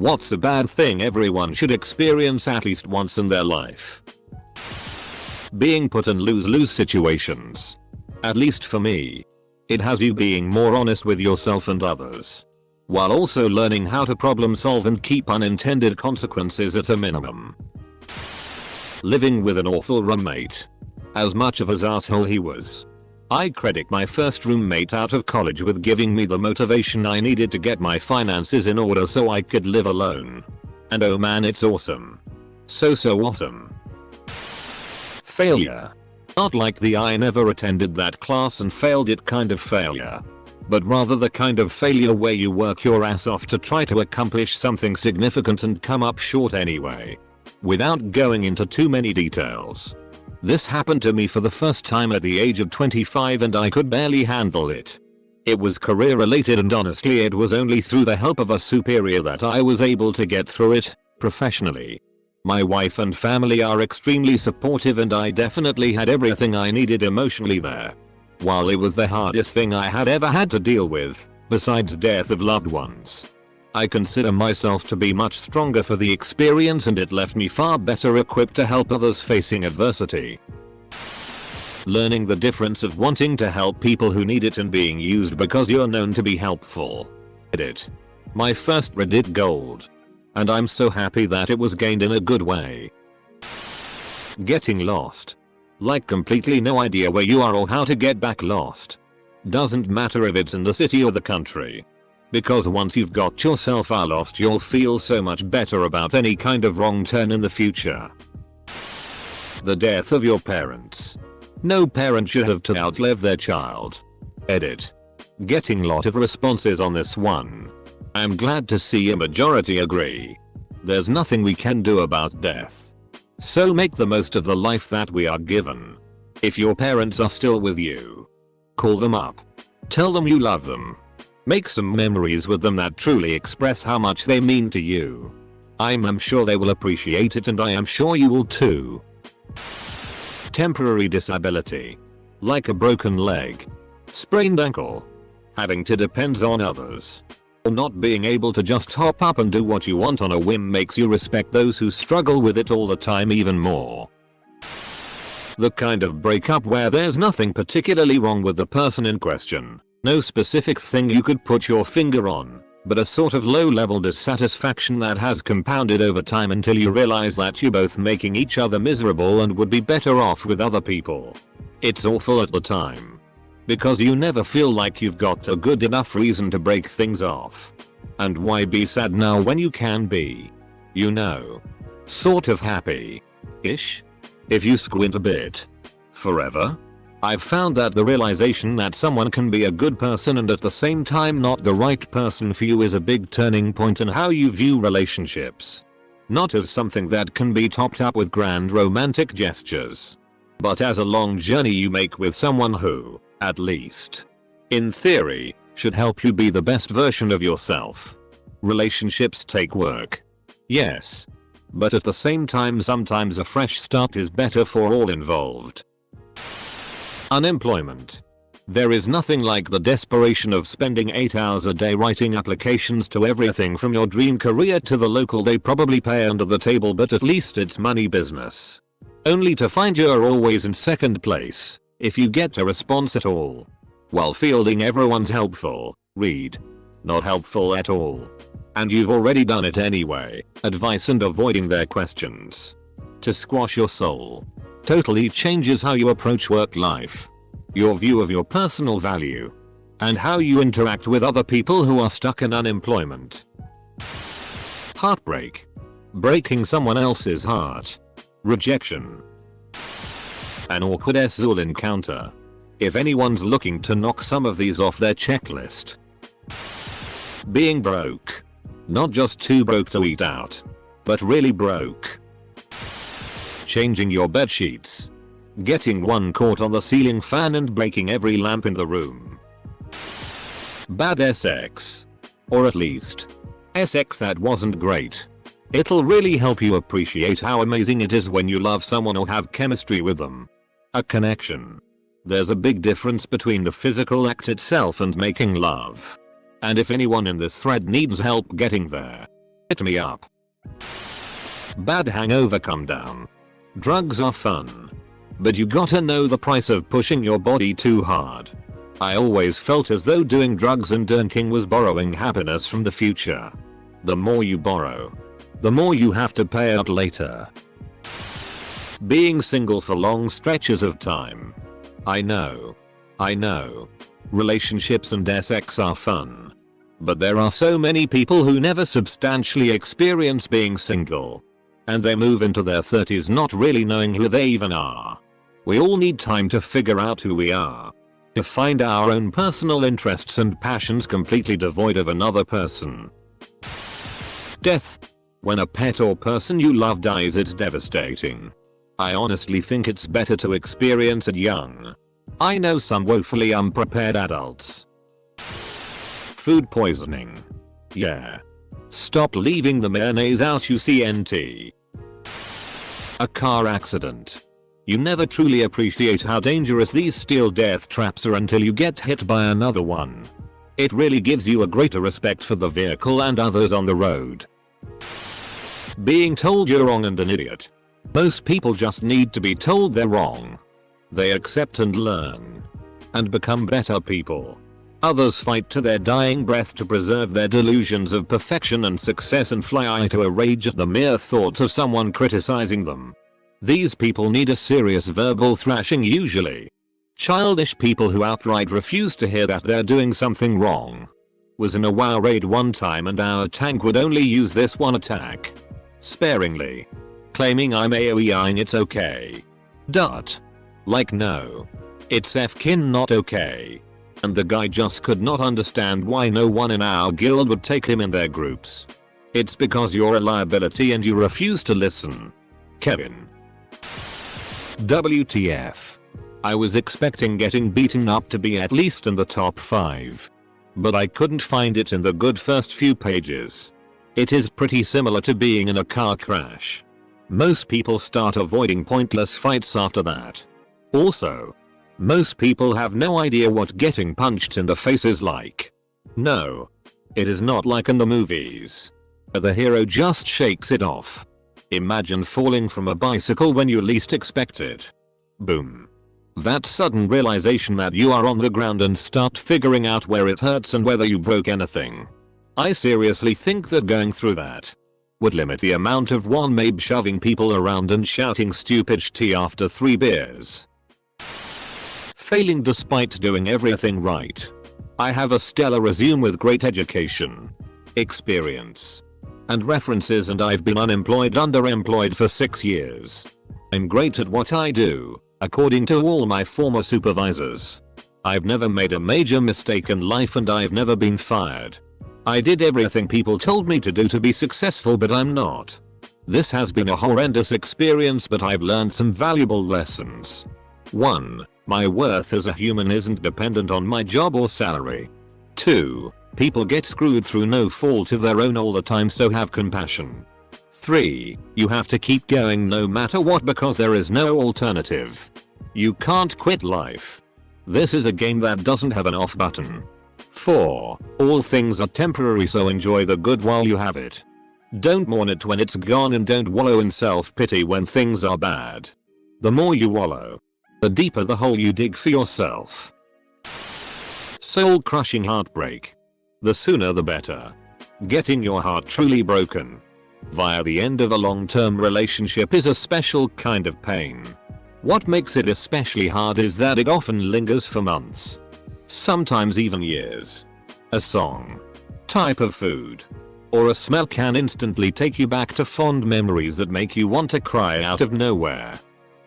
What's a bad thing everyone should experience at least once in their life? Being put in lose-lose situations. At least for me. It has you being more honest with yourself and others, while also learning how to problem solve and keep unintended consequences at a minimum. Living with an awful roommate. As much of an asshole he was, I credit my first roommate out of college with giving me the motivation I needed to get my finances in order so I could live alone. And oh man, it's awesome. So awesome. Failure. Not like the I never attended that class and failed it kind of failure, but rather the kind of failure where you work your ass off to try to accomplish something significant and come up short anyway. Without going into too many details, this happened to me for the first time at the age of 25 and I could barely handle it. It was career related and honestly it was only through the help of a superior that I was able to get through it, professionally. My wife and family are extremely supportive and I definitely had everything I needed emotionally there. While it was the hardest thing I had ever had to deal with, besides death of loved ones, I consider myself to be much stronger for the experience and it left me far better equipped to help others facing adversity. Learning the difference of wanting to help people who need it and being used because you're known to be helpful. Reddit. My first Reddit gold. And I'm so happy that it was gained in a good way. Getting lost. Like completely no idea where you are or how to get back lost. Doesn't matter if it's in the city or the country. Because once you've got yourself lost you'll feel so much better about any kind of wrong turn in the future. The death of your parents. No parent should have to outlive their child. Edit. Getting lot of responses on this one. I'm glad to see a majority agree. There's nothing we can do about death. So make the most of the life that we are given. If your parents are still with you, call them up. Tell them you love them. Make some memories with them that truly express how much they mean to you. I'm sure they will appreciate it and I am sure you will too. Temporary disability. Like a broken leg, sprained ankle, having to depend on others, or not being able to just hop up and do what you want on a whim makes you respect those who struggle with it all the time even more. The kind of breakup where there's nothing particularly wrong with the person in question. No specific thing you could put your finger on, but a sort of low-level dissatisfaction that has compounded over time until you realize that you're both making each other miserable and would be better off with other people. It's awful at the time, because you never feel like you've got a good enough reason to break things off. And why be sad now when you can be, you know, sort of happy-ish? If you squint a bit. Forever? I've found that the realization that someone can be a good person and at the same time not the right person for you is a big turning point in how you view relationships. Not as something that can be topped up with grand romantic gestures, but as a long journey you make with someone who, at least in theory, should help you be the best version of yourself. Relationships take work. Yes. But at the same time sometimes a fresh start is better for all involved. Unemployment. There is nothing like the desperation of spending 8 hours a day writing applications to everything from your dream career to the local they probably pay under the table but at least it's money business. Only to find you're always in second place, if you get a response at all. While fielding everyone's helpful, read, not helpful at all. And you've already done it anyway, advice and avoiding their questions. To squash your soul. Totally changes how you approach work life, your view of your personal value, and how you interact with other people who are stuck in unemployment. Heartbreak. Breaking someone else's heart. Rejection. An awkward SZOL encounter. If anyone's looking to knock some of these off their checklist. Being broke. Not just too broke to eat out, but really broke. Changing your bed sheets. Getting one caught on the ceiling fan and breaking every lamp in the room. Bad sex. Or at least, sex that wasn't great. It'll really help you appreciate how amazing it is when you love someone or have chemistry with them. A connection. There's a big difference between the physical act itself and making love. And if anyone in this thread needs help getting there, Hit me up. Bad hangover come down. Drugs are fun. But you gotta know the price of pushing your body too hard. I always felt as though doing drugs and drinking was borrowing happiness from the future. The more you borrow, the more you have to pay out later. Being single for long stretches of time. I know. Relationships and sex are fun. But there are so many people who never substantially experience being single. And they move into their 30s not really knowing who they even are. We all need time to figure out who we are. To find our own personal interests and passions completely devoid of another person. Death. When a pet or person you love dies, it's devastating. I honestly think it's better to experience it young. I know some woefully unprepared adults. Food poisoning. Yeah. Stop leaving the mayonnaise out, you CNT. A car accident. You never truly appreciate how dangerous these steel death traps are until you get hit by another one. It really gives you a greater respect for the vehicle and others on the road. Being told you're wrong and an idiot. Most people just need to be told they're wrong. They accept and learn. And become better people. Others fight to their dying breath to preserve their delusions of perfection and success and fly to a rage at the mere thought of someone criticizing them. These people need a serious verbal thrashing usually. Childish people who outright refuse to hear that they're doing something wrong. Was in a WoW raid one time and our tank would only use this one attack. Sparingly. Claiming I'm AoEing it's okay. Like no. It's fkin not okay. And the guy just could not understand why no one in our guild would take him in their groups. It's because you're a liability and you refuse to listen. Kevin. WTF. I was expecting getting beaten up to be at least in the top 5. But I couldn't find it in the good first few pages. It is pretty similar to being in a car crash. Most people start avoiding pointless fights after that. Also, most people have no idea what getting punched in the face is like. No. It is not like in the movies. The hero just shakes it off. Imagine falling from a bicycle when you least expect it. Boom. That sudden realization that you are on the ground and start figuring out where it hurts and whether you broke anything. I seriously think that going through that would limit the amount of one maybe shoving people around and shouting stupid tea after 3 beers. Failing despite doing everything right. I have a stellar resume with great education, experience, and references, and I've been underemployed for 6 years. I'm great at what I do, according to all my former supervisors. I've never made a major mistake in life and I've never been fired. I did everything people told me to do to be successful, but I'm not. This has been a horrendous experience, but I've learned some valuable lessons. 1. My worth as a human isn't dependent on my job or salary. 2. People get screwed through no fault of their own all the time, so have compassion. 3. You have to keep going no matter what because there is no alternative. You can't quit life. This is a game that doesn't have an off button. 4. All things are temporary, so enjoy the good while you have it. Don't mourn it when it's gone, and don't wallow in self-pity when things are bad. The more you wallow, the deeper the hole you dig for yourself. Soul-crushing heartbreak. The sooner the better. Getting your heart truly broken via the end of a long-term relationship is a special kind of pain. What makes it especially hard is that it often lingers for months. Sometimes even years. A song, type of food, or a smell can instantly take you back to fond memories that make you want to cry out of nowhere.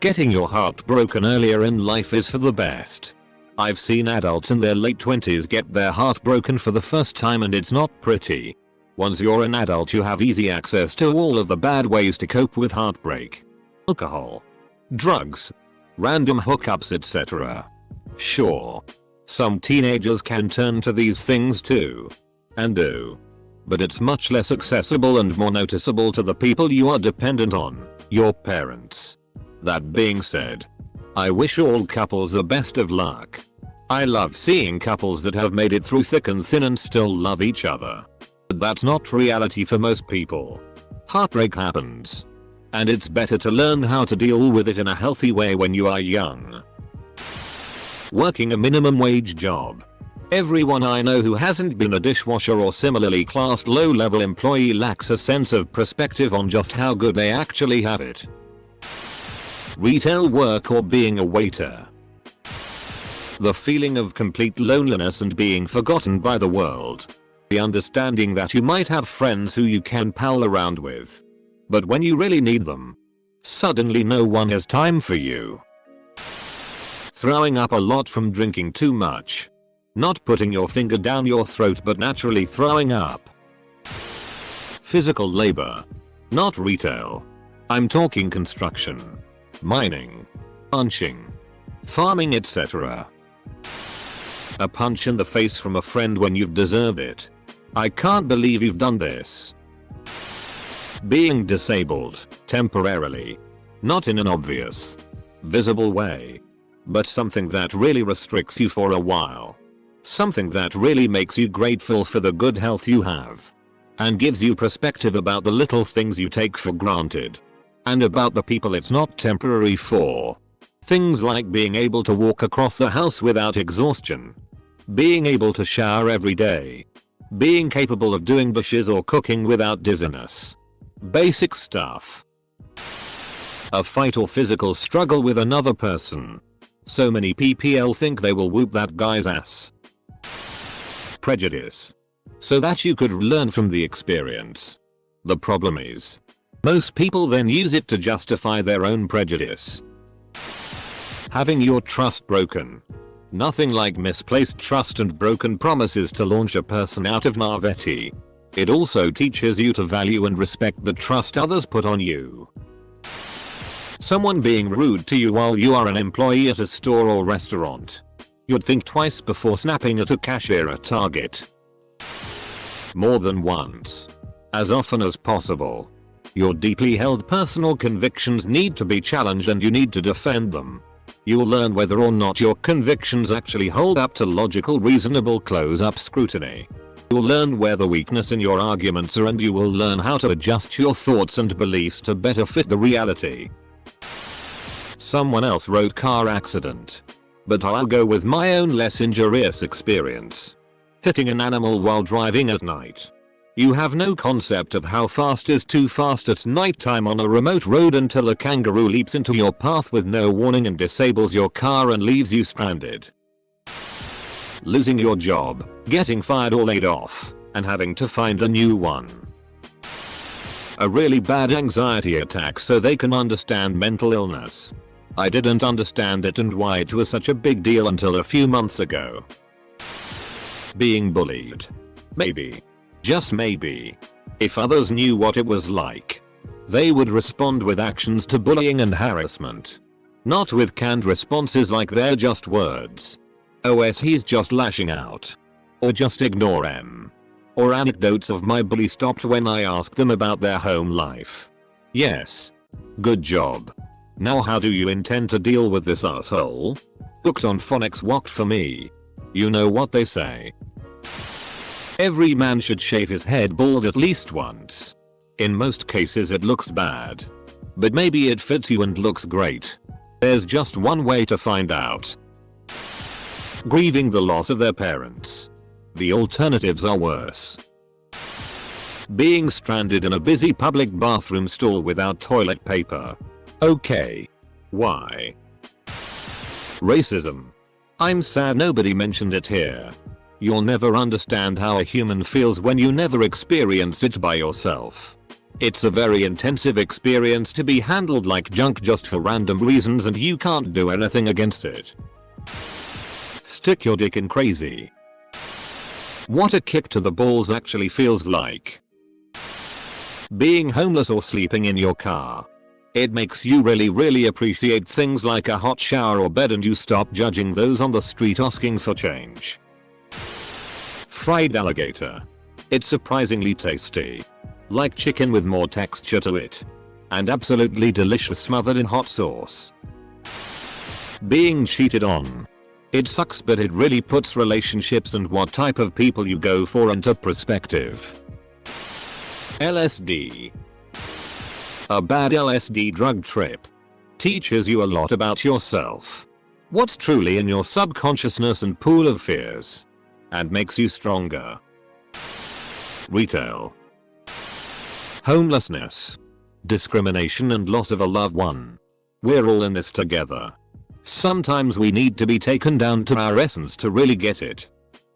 Getting your heart broken earlier in life is for the best. I've seen adults in their late 20s get their heart broken for the first time, and it's not pretty. Once you're an adult, you have easy access to all of the bad ways to cope with heartbreak. Alcohol, drugs, random hookups, etc. Sure, some teenagers can turn to these things too. And do. But it's much less accessible and more noticeable to the people you are dependent on, your parents. That being said, I wish all couples the best of luck. I love seeing couples that have made it through thick and thin and still love each other. But that's not reality for most people. Heartbreak happens. And it's better to learn how to deal with it in a healthy way when you are young. Working a minimum wage job. Everyone I know who hasn't been a dishwasher or similarly classed low-level employee lacks a sense of perspective on just how good they actually have it. Retail work or being a waiter. The feeling of complete loneliness and being forgotten by the world. The understanding that you might have friends who you can pal around with. But when you really need them, suddenly no one has time for you. Throwing up a lot from drinking too much. Not putting your finger down your throat but naturally throwing up. Physical labor. Not retail. I'm talking construction, mining, punching, farming, etc. A punch in the face from a friend when you've deserved it. I can't believe you've done this. Being disabled, temporarily. Not in an obvious, visible way. But something that really restricts you for a while. Something that really makes you grateful for the good health you have. And gives you perspective about the little things you take for granted. And about the people it's not temporary for. Things like being able to walk across the house without exhaustion. Being able to shower every day. Being capable of doing dishes or cooking without dizziness. Basic stuff. A fight or physical struggle with another person. So many PPL think they will whoop that guy's ass. Prejudice. So that you could learn from the experience. The problem is, most people then use it to justify their own prejudice. Having your trust broken. Nothing like misplaced trust and broken promises to launch a person out of naivety. It also teaches you to value and respect the trust others put on you. Someone being rude to you while you are an employee at a store or restaurant. You'd think twice before snapping at a cashier at Target. More than once. As often as possible. Your deeply held personal convictions need to be challenged and you need to defend them. You'll learn whether or not your convictions actually hold up to logical, reasonable close-up scrutiny. You'll learn where the weakness in your arguments are and you will learn how to adjust your thoughts and beliefs to better fit the reality. Someone else wrote car accident. But I'll go with my own less injurious experience. Hitting an animal while driving at night. You have no concept of how fast is too fast at nighttime on a remote road until a kangaroo leaps into your path with no warning and disables your car and leaves you stranded. Losing your job, getting fired or laid off, and having to find a new one. A really bad anxiety attack so they can understand mental illness. I didn't understand it and why it was such a big deal until a few months ago. Being bullied. Maybe. Just maybe. If others knew what it was like, they would respond with actions to bullying and harassment. Not with canned responses like they're just words. OS he's just lashing out. Or just ignore him. Or anecdotes of my bully stopped when I asked them about their home life. Yes. Good job. Now how do you intend to deal with this asshole? Hooked on phonics walked for me. You know what they say. Every man should shave his head bald at least once. In most cases it looks bad. But maybe it fits you and looks great. There's just one way to find out. Grieving the loss of their parents. The alternatives are worse. Being stranded in a busy public bathroom stall without toilet paper. Okay. Why? Racism. I'm sad nobody mentioned it here. You'll never understand how a human feels when you never experience it by yourself. It's a very intensive experience to be handled like junk just for random reasons and you can't do anything against it. Stick your dick in crazy. What a kick to the balls actually feels like. Being homeless or sleeping in your car. It makes you really appreciate things like a hot shower or bed and you stop judging those on the street asking for change. Fried alligator. It's surprisingly tasty. Like chicken with more texture to it. And absolutely delicious smothered in hot sauce. Being cheated on. It sucks but it really puts relationships and what type of people you go for into perspective. LSD. A bad LSD drug trip teaches you a lot about yourself, what's truly in your subconsciousness and pool of fears, and makes you stronger. Retail. Homelessness, discrimination and loss of a loved one. We're all in this together. Sometimes we need to be taken down to our essence to really get it.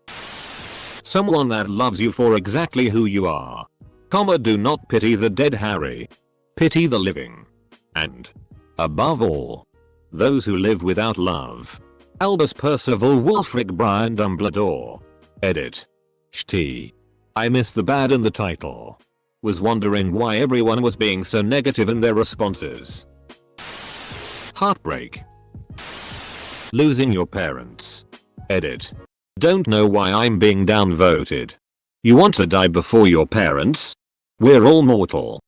Someone that loves you for exactly who you are. Do not pity the dead, Harry. Pity the living. And, above all, those who live without love. Albus Percival Wulfric Brian Dumbledore. Edit. Ht. I missed the bad in the title. Was wondering why everyone was being so negative in their responses. Heartbreak. Losing your parents. Edit. Don't know why I'm being downvoted. You want to die before your parents? We're all mortal.